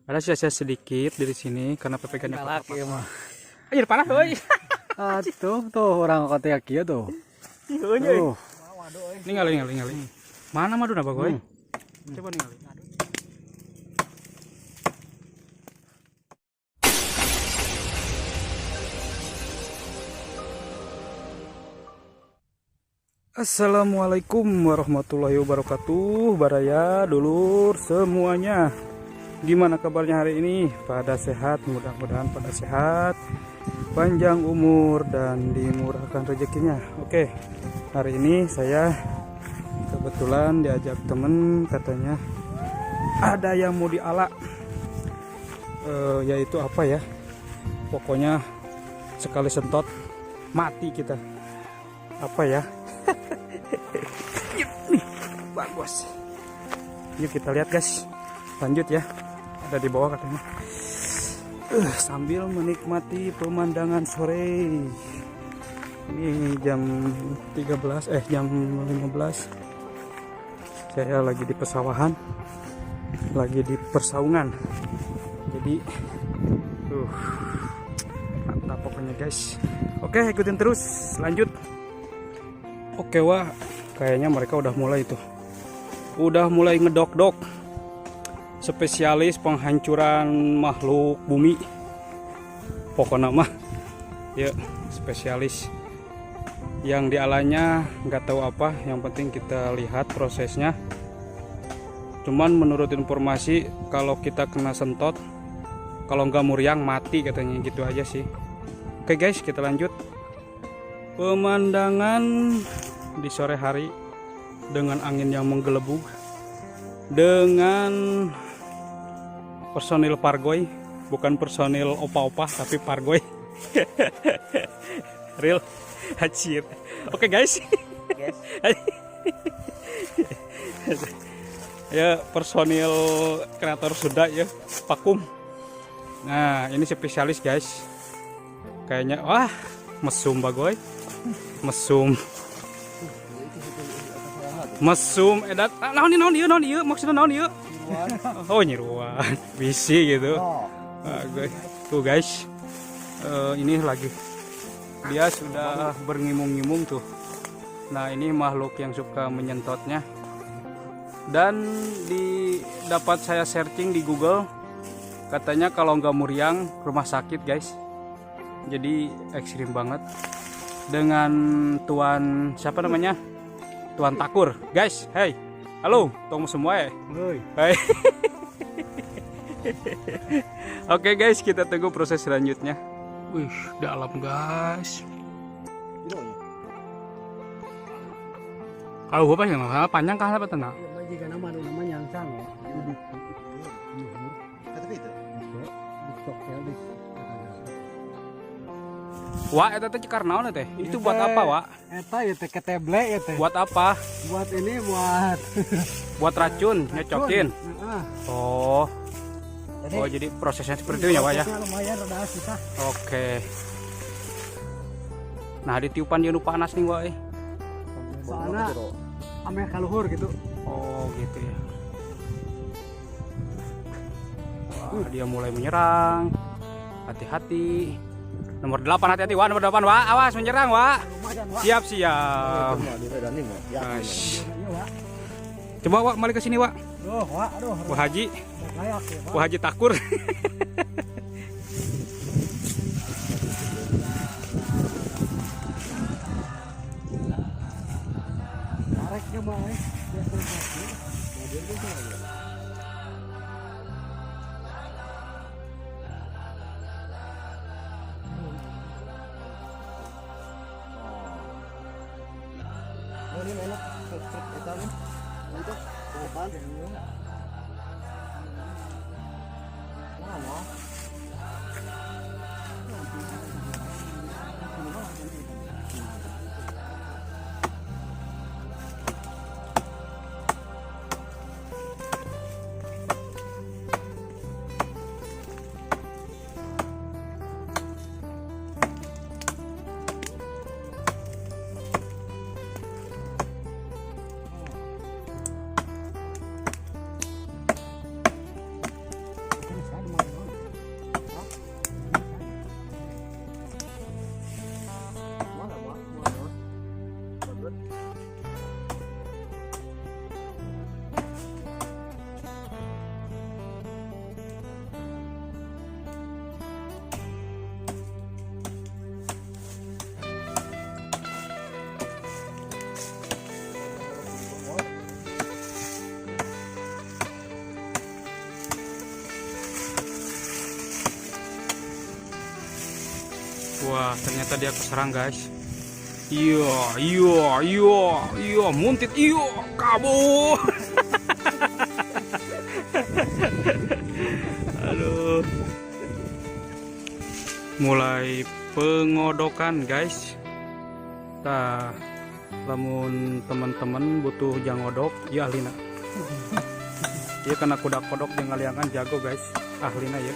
Ada sisa sedikit dari sini karena pepegannya Galak ya mah. Anjir panas euy. Tuh orang kota kieu tuh. Tuh. Ningali. Mana maduna bagoy? Coba ningali. Assalamualaikum warahmatullahi wabarakatuh. Baraya, dulur semuanya. Gimana kabarnya hari ini? Pada sehat, mudah-mudahan pada sehat, panjang umur dan dimurahkan rezekinya. Oke, hari ini saya kebetulan diajak temen, katanya ada yang mau diala, yaitu apa ya? Pokoknya sekali sentot mati kita. Apa ya? Nih, bagus. Yuk kita lihat guys. Lanjut ya. Ada di bawah katanya. Sambil menikmati pemandangan sore. Ini jam 15. Saya lagi di pesawahan. Lagi di persaungan. Jadi mantap pokoknya guys. Oke, ikutin terus. Lanjut. Oke, wah, kayaknya mereka udah mulai tuh. Udah mulai ngedok-dok. Spesialis penghancuran makhluk bumi. Pokoknya mah ya spesialis. Yang dialanya nggak tahu apa, yang penting kita lihat prosesnya. Cuman menurut informasi kalau kita kena sentot, kalau nggak muriang mati katanya, gitu aja sih. Oke guys, kita lanjut. Pemandangan di sore hari dengan angin yang menggelebug, dengan personil Pargoy, bukan personil opa-opa tapi Pargoy. Real hacir. Oke guys. Ya, personil kreator sudah ya, vakum. Nah, ini spesialis guys. Kayaknya wah, mesum bagoy. Mesum edat naon ieu maksudna naon ieu? Oh, nyiruan bisi gitu. Tuh guys, ini lagi dia sudah berngimun-ngimun tuh. Nah, ini makhluk yang suka menyentotnya. Dan dapat saya searching di Google, katanya kalau nggak muriang rumah sakit guys. Jadi ekstrim banget. Dengan Tuan siapa namanya? Tuan Takur, guys. Hey, halo, tong semua ya. Hai. Oke guys, kita tunggu proses selanjutnya. Wih, dalam guys. Kalau apa yang panjang kah apa tenang? Jika nama yang sang. Wah, eta teh karena naon teh? Itu buat apa, Wak? Eta ya teh keteble ya teh. Buat apa? Buat ini buat buat racun, nyocokin. Oh. Oh, jadi prosesnya seperti itu ya, Wak ya. Lumayan rada susah. Oke. Nah, ditiupan dia nu panas nih, Wak. Soalnya ame kaluhur gitu. Oh, gitu ya. Wah, dia mulai menyerang. Hati-hati. Nomor 8 hati-hati, Wak. Nomor 8, Wak. Awas menyerang, Wak. Siap. Nice. Coba, Wak, balik ke sini, Wak. Aduh. Wah Haji. Wah Haji Takur. Tareknya mah ini enak truk eta nih. Untuk depan. Mana? Wah, ternyata dia keserang guys. Iya, muntit, iya, kabur. Aduh. Mulai pengodokan guys. Tah, lamun teman-teman butuh jangodok, ya ahlina. Dia kena kuda kodok yang ngaliangan jago guys, ahlina ya.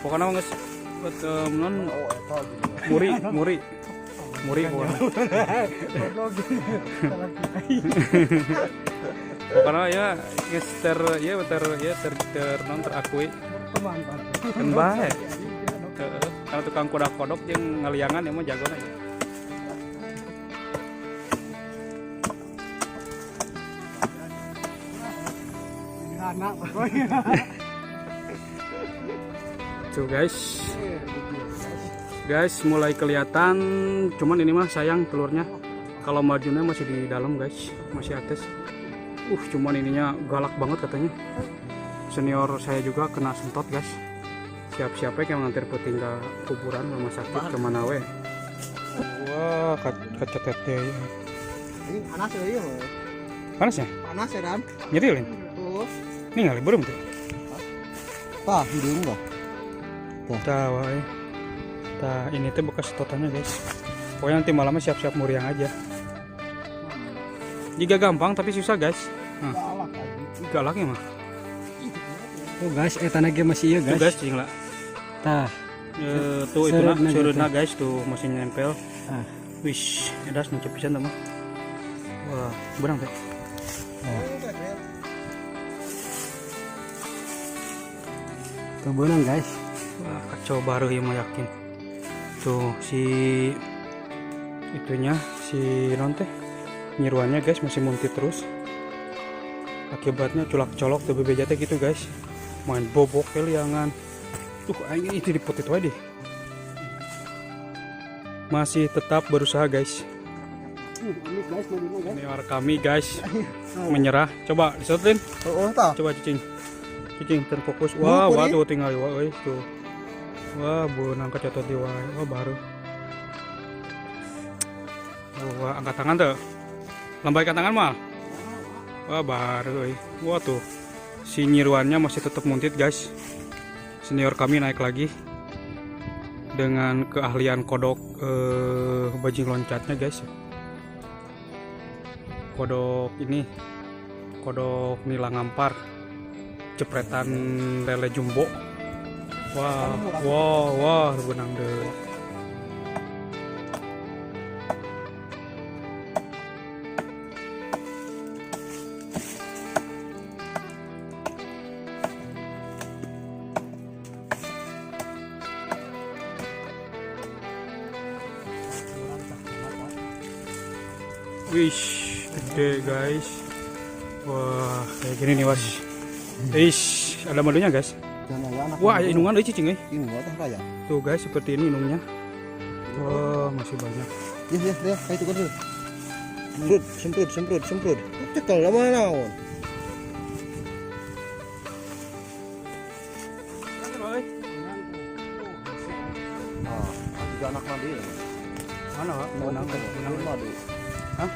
Pokoknya nges non muri pokoknya. Pokoknya ya ter non terakui kan baik. Kalau tukang kuda kodok yang ngaliangan emang jago nih. Tuh guys mulai kelihatan, cuman ini mah sayang telurnya kalau majunya masih di dalam guys, masih atas. Cuman ininya galak banget katanya. Senior saya juga kena sentot guys. Siap-siap yang nganter puting ke kuburan rumah sakit kemana we. Wah kaca tete ya. Ini panas ya. Panasnya? Panas ya Dan. Nyerilin? Tuh. Ini ngali belum tuh. Tah, hidung enggak? Tah, wae. Tah, ini tuh bekas totannya guys. Pokoknya nanti malamnya siap-siap muriang aja. Jika gampang tapi susah guys. Galaknya mah. Tuh guys, tanahnya masih iya guys. Tuh guys, cing lah. Tah. Tuh itu nak surutna guys tuh masih nempel. Wish, edas nancep pisan tuh mah. Wah, benang teh. Tuh benang guys. Wah, kacau baru ya mah yakin. Tuh si itunya si non teh nyiruannya guys masih muntit terus. Akibatnya colak-colok tuh bebejatnya gitu guys. Main bobok keliangan. Tuh aing itu diputit wae deh. Masih tetap berusaha guys. Senior kami guys menyerah. Coba disetin. Coba cicing terfokus. Wah tuh tinggal wae tuh. Wah benang kecotot di wae. Wah baru. Wah angkat tangan tuh. Lambaikan tangan mah. Wah baru. Wah tuh si nyiruannya masih tetap muntit guys. Senior kami naik lagi dengan keahlian kodok bajing loncatnya guys. Kodok ini kodok nila ngampar jepretan lele jumbo. Wah benang deh. Wish, gede guys. Wah, kayak gini nih was. Wish, ada madunya guys. Wah, ada inungan cicing eh. Tuh guys, seperti ini inungnya. Wah, masih banyak. Ya, kayak itu kan tuh. Semprot. Cekel lama naon. Juga anak madu ya. Mana, Pak? Benang madu. Hah?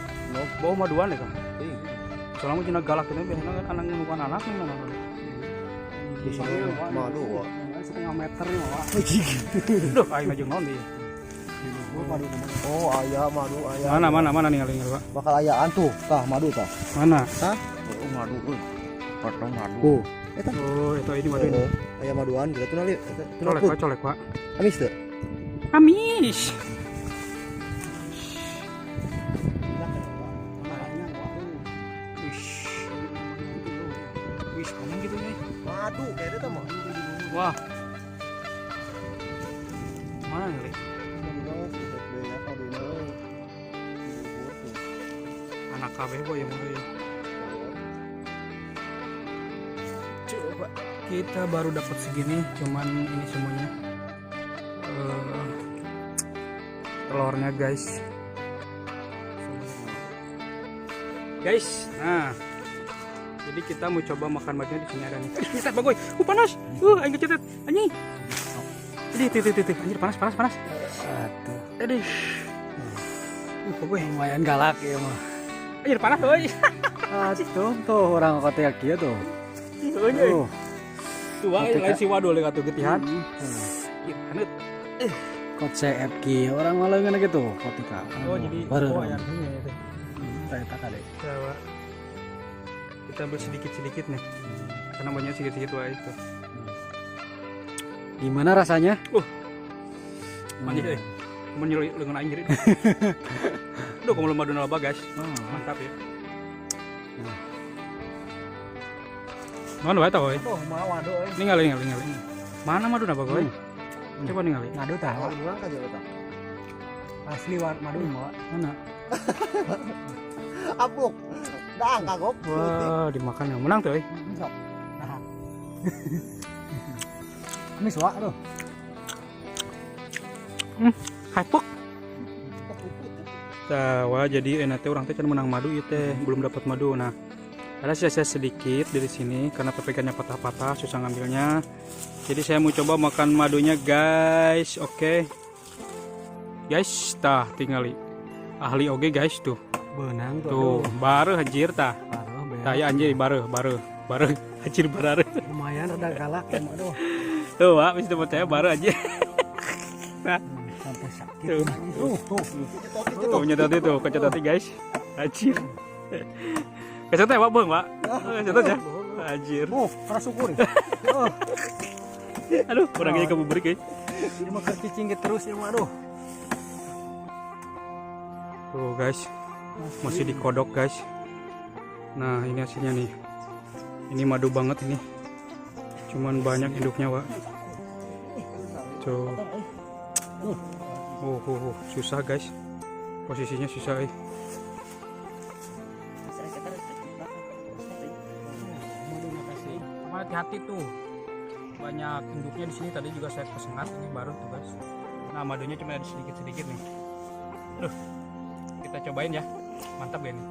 Bau maduan ya, Kang? Soalnya cina galak ini biasanya kan anak bukan anak nih mana. Di sini madu, Pak. Setengah meter nih, Pak. Duh, aing aja naon di. Oh, ayah madu, ayah. Mana nih ngaling, Pak? Bakal ayaan tuh, tah madu tah. Mana? Hah? Oh, madu euy. Potong madu. Oh, itu ini madu ini. Ayah maduan gitu nali. Colek, Pak. Amis tuh. Amis. Wih, kamu gitu nih. Madu kayak itu mah. Wah. Mana nih? Anak KB boy yang mulai. Coba kita baru dapat segini, cuman ini semuanya telurnya guys. Nah, jadi kita mau coba makan madunya di sini ada nih. Kita bagoy, panas. Aing kecetet, anjing. Ini anjir panas. Aduh. Aduh. Gue Lumayan galak ya mah. anjir panas euy. Aduh, tuh orang kota kia tuh. Euy. Tuh wae Ketika- lain si waduh leuwat tuh getihan. Ieu haneut. Kot CF kia orang malengan gitu. Kotika. Oh jadi baru. yang ini ya. Saya tak ada. Coba. Kita ambil sedikit-sedikit nih. Karena banyak sedikit-sedikit wae itu. Gimana rasanya? Manis euy. Menyuruh lengan anjir. Duh, kamu madu nalaba guys. Mantap ya. Mana wae tau euy. Tuh, mau waduh. Ningali. Mana madu napa gue? Coba ningali. Madu tahu. Duluan kan ya, Pak. Asli madu mau. Mana? Apuk. Dah kagok. Wah, dimakan ya. Menang tuh euy. Sok. Tahan. Ini suak tuh. Hypok. Wah, jadi enak orang teh kan menang madu ieu teh, belum dapat madu. Nah, ada sisa sedikit dari sini karena pepekannya patah-patah, susah ngambilnya. Jadi saya mau coba makan madunya, guys. Oke. Guys, tah tingali. Ahli oge guys tuh. Benang Tuh, baru anjir tah. Tah ya anjir baru. Anjir baru. Lumayan udah galak ya madu. Tuh, Pak, bisa percaya baru aja. Sampai sakit. Tuh. Tuh. Tuh nyetot itu, kecetot guys. Anjir. Kecetot ya, Bang, Pak. Kecetot ya. Anjir. Oh, para syukur. Aduh, orangnya kamu beri guys. Ini mah cicing terus ya madu. Tuh, guys. Masih dikodok, guys. Nah, ini hasilnya nih. Ini madu banget ini. Cuman banyak induknya, Pak. Tuh. Susah, guys. Posisinya susah, Hati-hati tuh. Banyak induknya di sini, tadi juga saya kesengat, ini baru tuh guys. Nah, madunya cuma ada sedikit-sedikit nih. Duh, kita cobain ya. Mantap gak nih?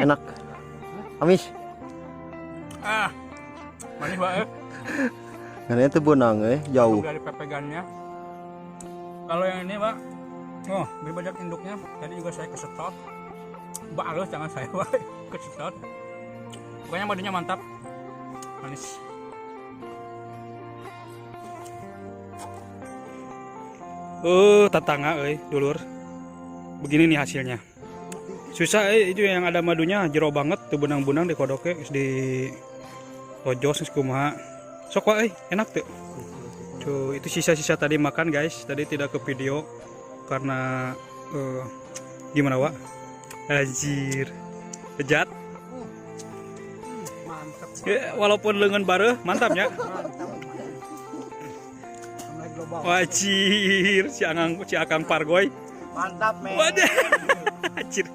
Enak. Amis. Manis banget. Karena itu benang jauh. Dari pepegannya. Kalau yang ini, Pak, lebih banyak induknya. Tadi juga saya kesetot. Bagus jangan saya, Pak. Kesetot. Pokoknya madunya mantap. Manis. Tetangga dulur. Begini nih hasilnya. Susah itu yang ada madunya jero banget tuh benang-benang di kodoknya di tojos kumaha. Sok wae enak tuh. Tuh itu sisa-sisa tadi makan guys. Tadi tidak ke video karena gimana Wak? Anjir. Bejat. Mantap. Ya, walaupun lengan bare mantapnya. Wajir si Akang Pargoy. Mantap, men. Wadah. Anjir.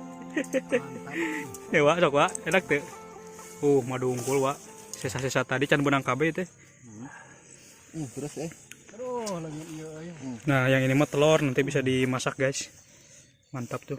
Ya Wak, sok Wak, enak tuh. Madu unggul Wak. Sisa-sisa tadi can benang KB teh. Terus Aduh, lagi iya. Nah, yang ini mah telur nanti bisa dimasak, guys. Mantap tuh.